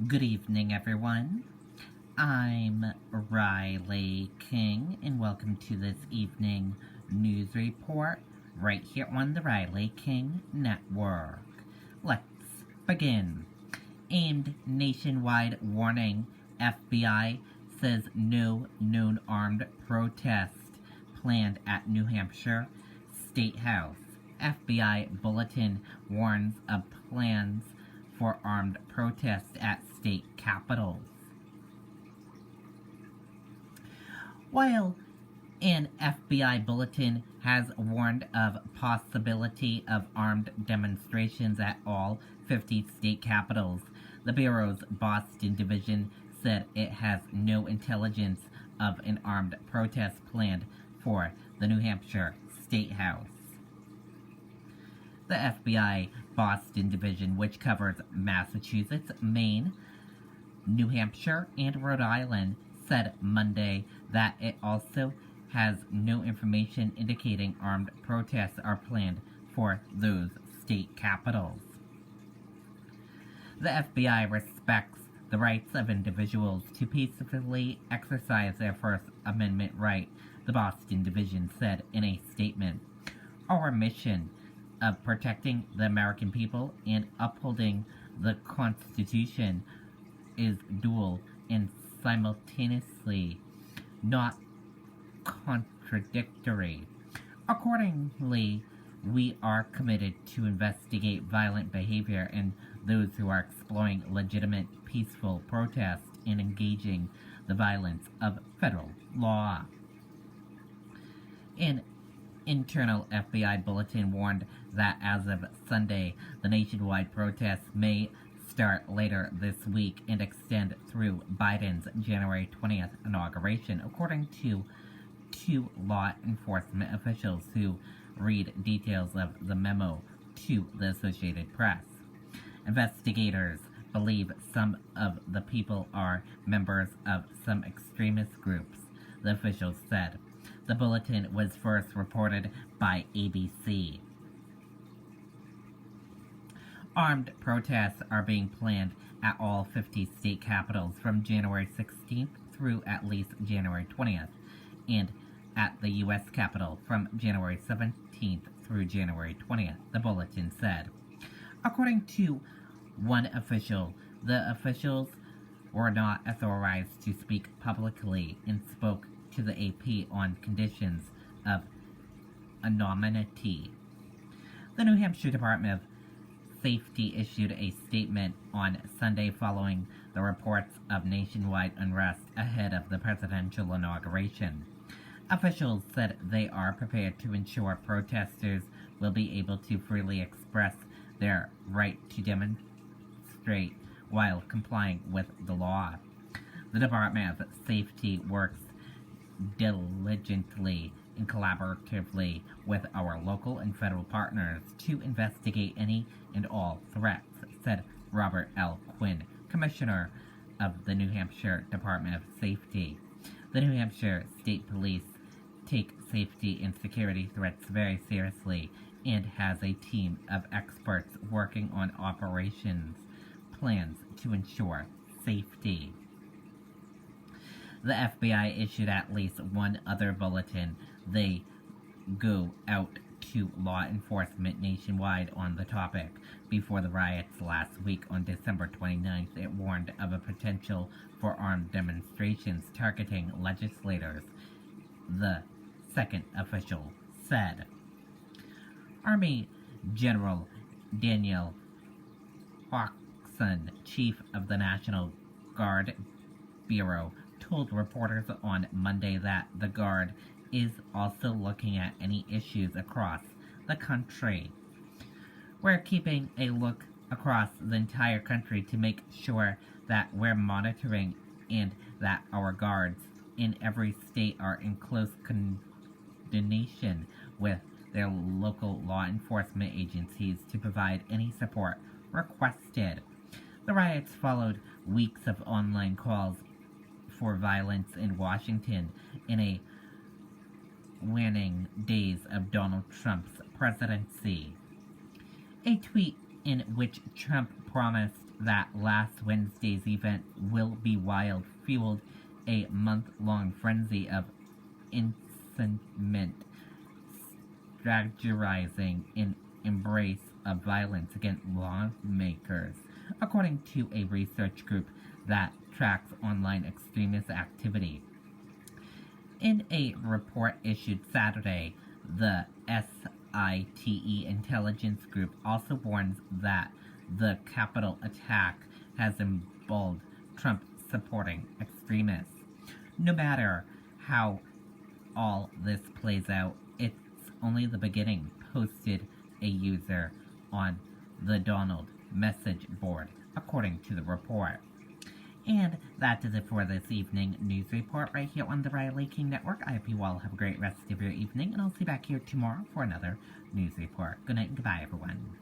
Good evening, everyone. I'm Riley King, and welcome to this evening news report right here on the Riley King Network. Let's begin. Aimed nationwide warning: FBI says no known armed protest planned at New Hampshire statehouse. FBI bulletin warns of plans for armed protests at state capitals. While an FBI bulletin has warned of possibility of armed demonstrations at all 50 state capitals, the Bureau's Boston division said it has no intelligence of an armed protest planned for the New Hampshire State House. The FBI Boston division, which covers Massachusetts, Maine, New Hampshire, and Rhode Island, said Monday that it also has no information indicating armed protests are planned for those state capitals. The FBI respects the rights of individuals to peacefully exercise their First Amendment right, the Boston division said in a statement. Our mission of protecting the American people and upholding the Constitution is dual and simultaneously not contradictory. Accordingly, we are committed to investigate violent behavior and those who are exploiting legitimate peaceful protest and engaging the violence of federal law. An internal FBI bulletin warned that as of Sunday, the nationwide protests may start later this week and extend through Biden's January 20th inauguration, according to two law enforcement officials who read details of the memo to the Associated Press. Investigators believe some of the people are members of some extremist groups, the officials said. The bulletin was first reported by ABC. Armed protests are being planned at all 50 state capitals from January 16th through at least January 20th, and at the U.S. Capitol from January 17th through January 20th, the bulletin said. According to one official, the officials were not authorized to speak publicly and spoke to the AP on conditions of anonymity. The New Hampshire Department of Safety issued a statement on Sunday following the reports of nationwide unrest ahead of the presidential inauguration. Officials said they are prepared to ensure protesters will be able to freely express their right to demonstrate while complying with the law. The Department of Safety works diligently and collaboratively with our local and federal partners to investigate any and all threats, said Robert L. Quinn, Commissioner of the New Hampshire Department of Safety. The New Hampshire State Police take safety and security threats very seriously and has a team of experts working on operations plans to ensure safety. The FBI issued at least one other bulletin. They go out to law enforcement nationwide on the topic. Before the riots last week on December 29th, it warned of a potential for armed demonstrations targeting legislators, the second official said. Army General Daniel Hawkson, chief of the National Guard Bureau, told reporters on Monday that the Guard is also looking at any issues across the country. We're keeping a look across the entire country to make sure that we're monitoring and that our guards in every state are in close coordination with their local law enforcement agencies to provide any support requested. The riots followed weeks of online calls for violence in Washington in a waning days of Donald Trump's presidency. A tweet in which Trump promised that last Wednesday's event will be wild, fueled a month-long frenzy of incitement, strategizing in embrace of violence against lawmakers, according to a research group that tracks online extremist activity. In a report issued Saturday, the SITE intelligence group also warns that the Capitol attack has emboldened Trump-supporting extremists. No matter how all this plays out, it's only the beginning, posted a user on the Donald message board, according to the report. And that is it for this evening news report right here on the Riley King Network. I hope you all have a great rest of your evening, and I'll see you back here tomorrow for another news report. Good night and goodbye, everyone.